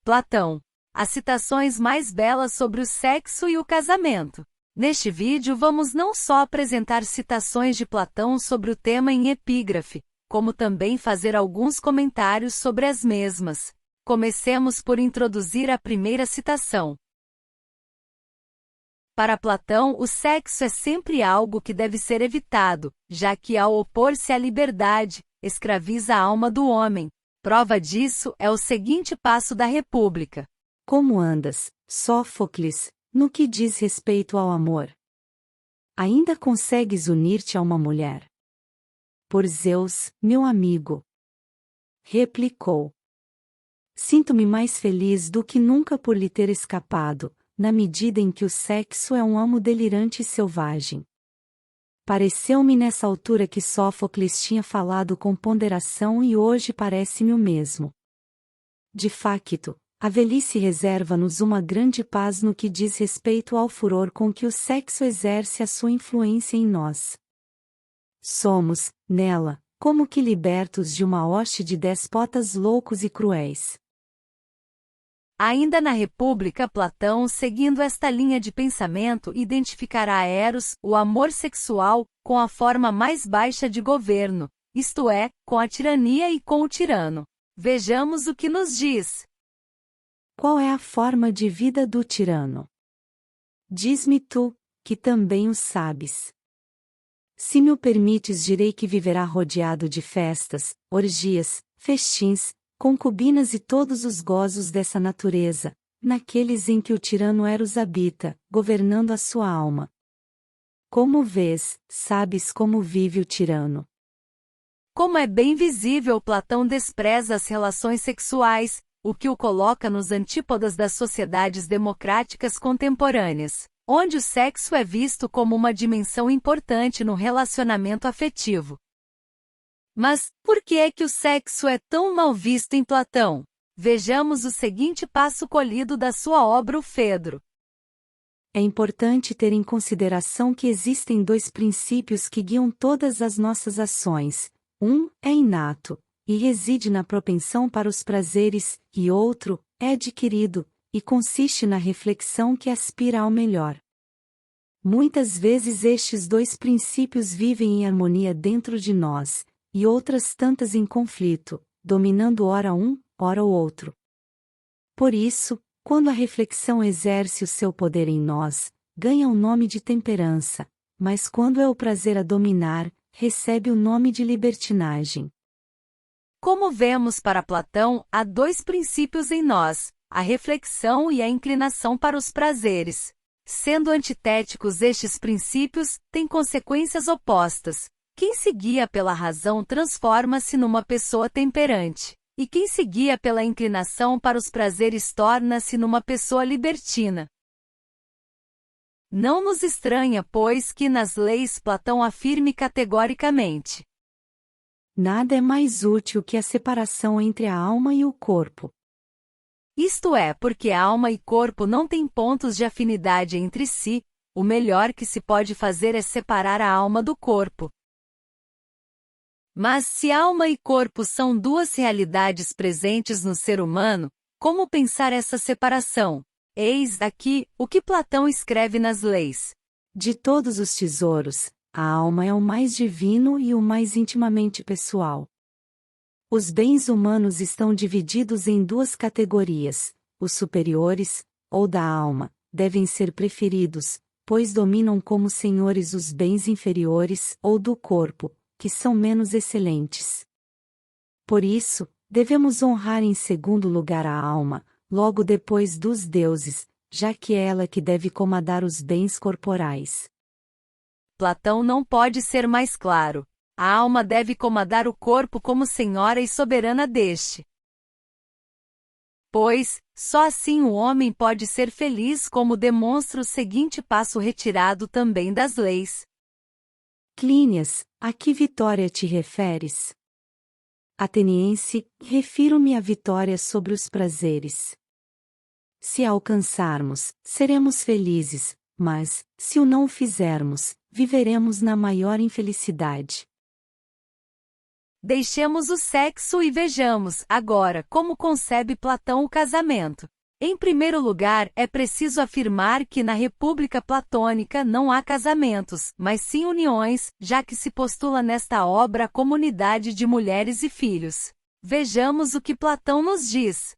Platão. As citações mais belas sobre o sexo e o casamento. Neste vídeo vamos não só apresentar citações de Platão sobre o tema em epígrafe, como também fazer alguns comentários sobre as mesmas. Comecemos por introduzir a primeira citação. Para Platão, o sexo é sempre algo que deve ser evitado, já que ao opor-se à liberdade, escraviza a alma do homem. Prova disso é o seguinte passo da República. Como andas, Sófocles, no que diz respeito ao amor? Ainda consegues unir-te a uma mulher? Por Zeus, meu amigo. Replicou. Sinto-me mais feliz do que nunca por lhe ter escapado, na medida em que o sexo é um amo delirante e selvagem. Pareceu-me nessa altura que Sófocles tinha falado com ponderação e hoje parece-me o mesmo. De facto, a velhice reserva-nos uma grande paz no que diz respeito ao furor com que o sexo exerce a sua influência em nós. Somos, nela, como que libertos de uma hoste de despotas loucos e cruéis. Ainda na República, Platão, seguindo esta linha de pensamento, identificará Eros, o amor sexual, com a forma mais baixa de governo, isto é, com a tirania e com o tirano. Vejamos o que nos diz. Qual é a forma de vida do tirano? Diz-me tu, que também o sabes. Se me o permites, direi que viverá rodeado de festas, orgias, festins, concubinas e todos os gozos dessa natureza, naqueles em que o tirano Eros habita, governando a sua alma. Como vês, sabes como vive o tirano. Como é bem visível, Platão despreza as relações sexuais, o que o coloca nos antípodas das sociedades democráticas contemporâneas, onde o sexo é visto como uma dimensão importante no relacionamento afetivo. Mas, por que é que o sexo é tão mal visto em Platão? Vejamos o seguinte passo colhido da sua obra O Fedro. É importante ter em consideração que existem dois princípios que guiam todas as nossas ações. Um é inato, e reside na propensão para os prazeres, e outro é adquirido, e consiste na reflexão que aspira ao melhor. Muitas vezes estes dois princípios vivem em harmonia dentro de nós, e outras tantas em conflito, dominando ora um, ora o outro. Por isso, quando a reflexão exerce o seu poder em nós, ganha o nome de temperança, mas quando é o prazer a dominar, recebe o nome de libertinagem. Como vemos para Platão, há dois princípios em nós, a reflexão e a inclinação para os prazeres. Sendo antitéticos estes princípios, têm consequências opostas. Quem se guia pela razão transforma-se numa pessoa temperante, e quem se guia pela inclinação para os prazeres torna-se numa pessoa libertina. Não nos estranha, pois, que nas leis Platão afirme categoricamente: nada é mais útil que a separação entre a alma e o corpo. Isto é, porque alma e corpo não têm pontos de afinidade entre si, o melhor que se pode fazer é separar a alma do corpo. Mas se alma e corpo são duas realidades presentes no ser humano, como pensar essa separação? Eis aqui o que Platão escreve nas leis. De todos os tesouros, a alma é o mais divino e o mais intimamente pessoal. Os bens humanos estão divididos em duas categorias: os superiores, ou da alma, devem ser preferidos, pois dominam como senhores os bens inferiores, ou do corpo, que são menos excelentes. Por isso, devemos honrar em segundo lugar a alma, logo depois dos deuses, já que é ela que deve comandar os bens corporais. Platão não pode ser mais claro. A alma deve comandar o corpo como senhora e soberana deste. Pois, só assim o homem pode ser feliz, como demonstra o seguinte passo retirado também das leis. Clínias, a que vitória te referes? Ateniense, refiro-me à vitória sobre os prazeres. Se a alcançarmos, seremos felizes, mas, se o não fizermos, viveremos na maior infelicidade. Deixemos o sexo e vejamos, agora, como concebe Platão o casamento. Em primeiro lugar, é preciso afirmar que na República Platônica não há casamentos, mas sim uniões, já que se postula nesta obra a comunidade de mulheres e filhos. Vejamos o que Platão nos diz.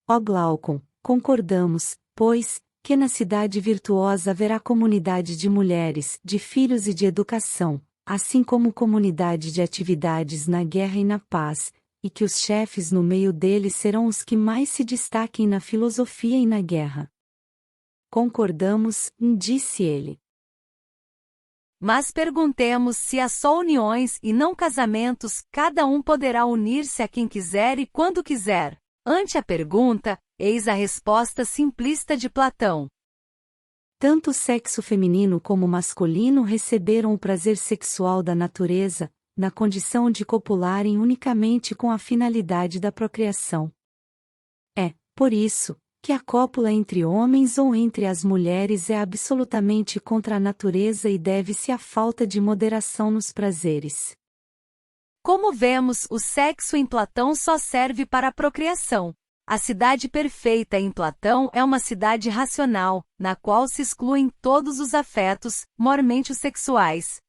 Ó Glaucon, concordamos, pois, que na cidade virtuosa haverá comunidade de mulheres, de filhos e de educação, assim como comunidade de atividades na guerra e na paz, e que os chefes no meio deles serão os que mais se destaquem na filosofia e na guerra. Concordamos, disse ele. Mas perguntemos se há só uniões e não casamentos, cada um poderá unir-se a quem quiser e quando quiser. Ante a pergunta, eis a resposta simplista de Platão. Tanto o sexo feminino como o masculino receberam o prazer sexual da natureza, na condição de copularem unicamente com a finalidade da procriação. É, por isso, que a cópula entre homens ou entre as mulheres é absolutamente contra a natureza e deve-se à falta de moderação nos prazeres. Como vemos, o sexo em Platão só serve para a procriação. A cidade perfeita em Platão é uma cidade racional, na qual se excluem todos os afetos, mormente os sexuais.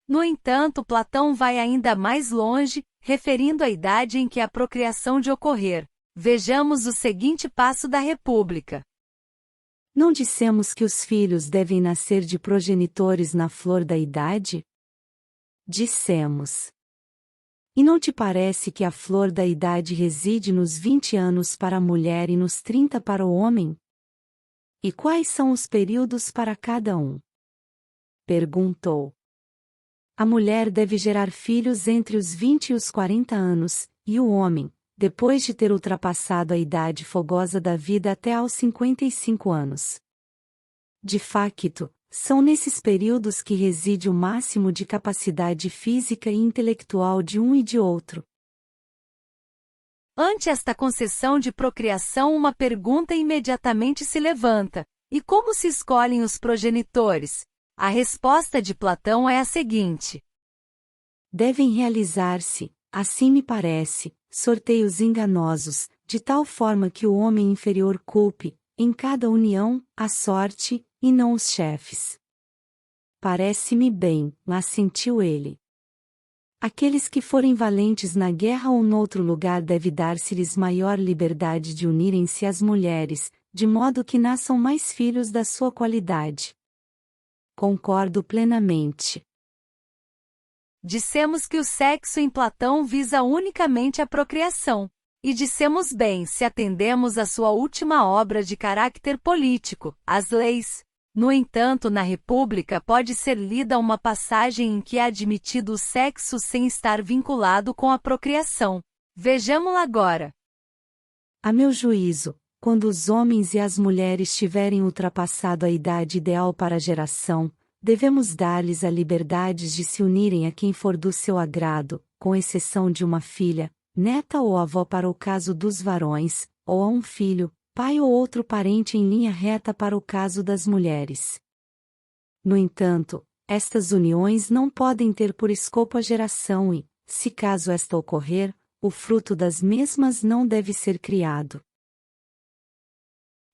No entanto, Platão vai ainda mais longe, referindo a idade em que a procriação de ocorrer. Vejamos o seguinte passo da República. Não dissemos que os filhos devem nascer de progenitores na flor da idade? Dissemos. E não te parece que a flor da idade reside nos 20 anos para a mulher e nos 30 para o homem? E quais são os períodos para cada um? Perguntou. A mulher deve gerar filhos entre os 20 e os 40 anos, e o homem, depois de ter ultrapassado a idade fogosa da vida até aos 55 anos. De facto, são nesses períodos que reside o máximo de capacidade física e intelectual de um e de outro. Ante esta concessão de procriação, uma pergunta imediatamente se levanta: e como se escolhem os progenitores? A resposta de Platão é a seguinte: devem realizar-se, assim me parece, sorteios enganosos, de tal forma que o homem inferior culpe, em cada união, a sorte, e não os chefes. Parece-me bem, assentiu ele. Aqueles que forem valentes na guerra ou noutro lugar deve dar-se-lhes maior liberdade de unirem-se às mulheres, de modo que nasçam mais filhos da sua qualidade. Concordo plenamente. Dissemos que o sexo em Platão visa unicamente a procriação. E dissemos bem se atendemos à sua última obra de caráter político, as leis. No entanto, na República pode ser lida uma passagem em que é admitido o sexo sem estar vinculado com a procriação. Vejamo-la agora. A meu juízo, quando os homens e as mulheres tiverem ultrapassado a idade ideal para a geração, devemos dar-lhes a liberdade de se unirem a quem for do seu agrado, com exceção de uma filha, neta ou avó para o caso dos varões, ou a um filho, pai ou outro parente em linha reta para o caso das mulheres. No entanto, estas uniões não podem ter por escopo a geração e, se caso esta ocorrer, o fruto das mesmas não deve ser criado.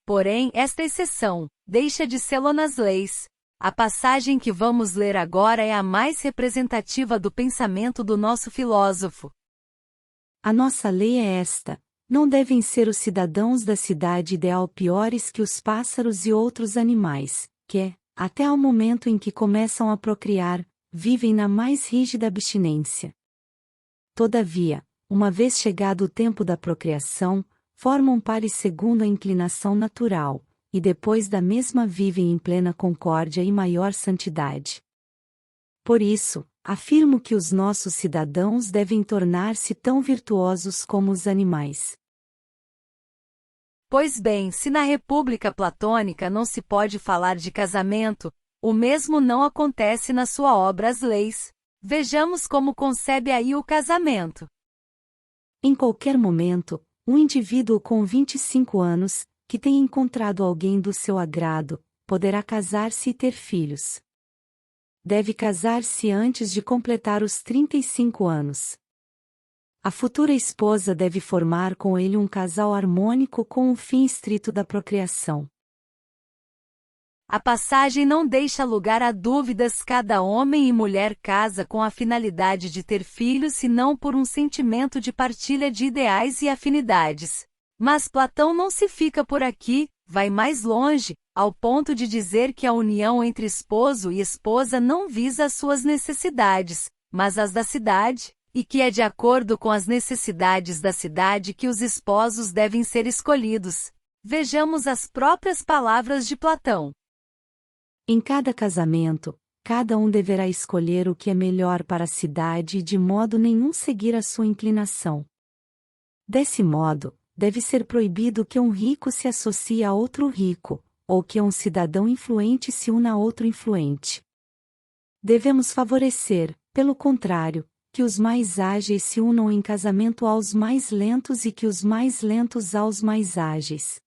Porém, esta exceção deixa de sê-lo nas leis. A passagem que vamos ler agora é a mais representativa do pensamento do nosso filósofo. A nossa lei é esta: não devem ser os cidadãos da cidade ideal piores que os pássaros e outros animais, que, até ao momento em que começam a procriar, vivem na mais rígida abstinência. Todavia, uma vez chegado o tempo da procriação, formam pares segundo a inclinação natural, e depois da mesma vivem em plena concórdia e maior santidade. Por isso, afirmo que os nossos cidadãos devem tornar-se tão virtuosos como os animais. Pois bem, se na República Platônica não se pode falar de casamento, o mesmo não acontece na sua obra As Leis. Vejamos como concebe aí o casamento. Em qualquer momento, um indivíduo com 25 anos, que tenha encontrado alguém do seu agrado, poderá casar-se e ter filhos. deve casar-se antes de completar os 35 anos. A futura esposa deve formar com ele um casal harmônico com o fim estrito da procriação. A passagem não deixa lugar a dúvidas. Cada homem e mulher casa com a finalidade de ter filhos e não por um sentimento de partilha de ideais e afinidades. Mas Platão não se fica por aqui, vai mais longe, ao ponto de dizer que a união entre esposo e esposa não visa as suas necessidades, mas as da cidade, e que é de acordo com as necessidades da cidade que os esposos devem ser escolhidos. Vejamos as próprias palavras de Platão. Em cada casamento, cada um deverá escolher o que é melhor para a cidade e de modo nenhum seguir a sua inclinação. Desse modo, deve ser proibido que um rico se associe a outro rico, ou que um cidadão influente se una a outro influente. Devemos favorecer, pelo contrário, que os mais ágeis se unam em casamento aos mais lentos e que os mais lentos aos mais ágeis.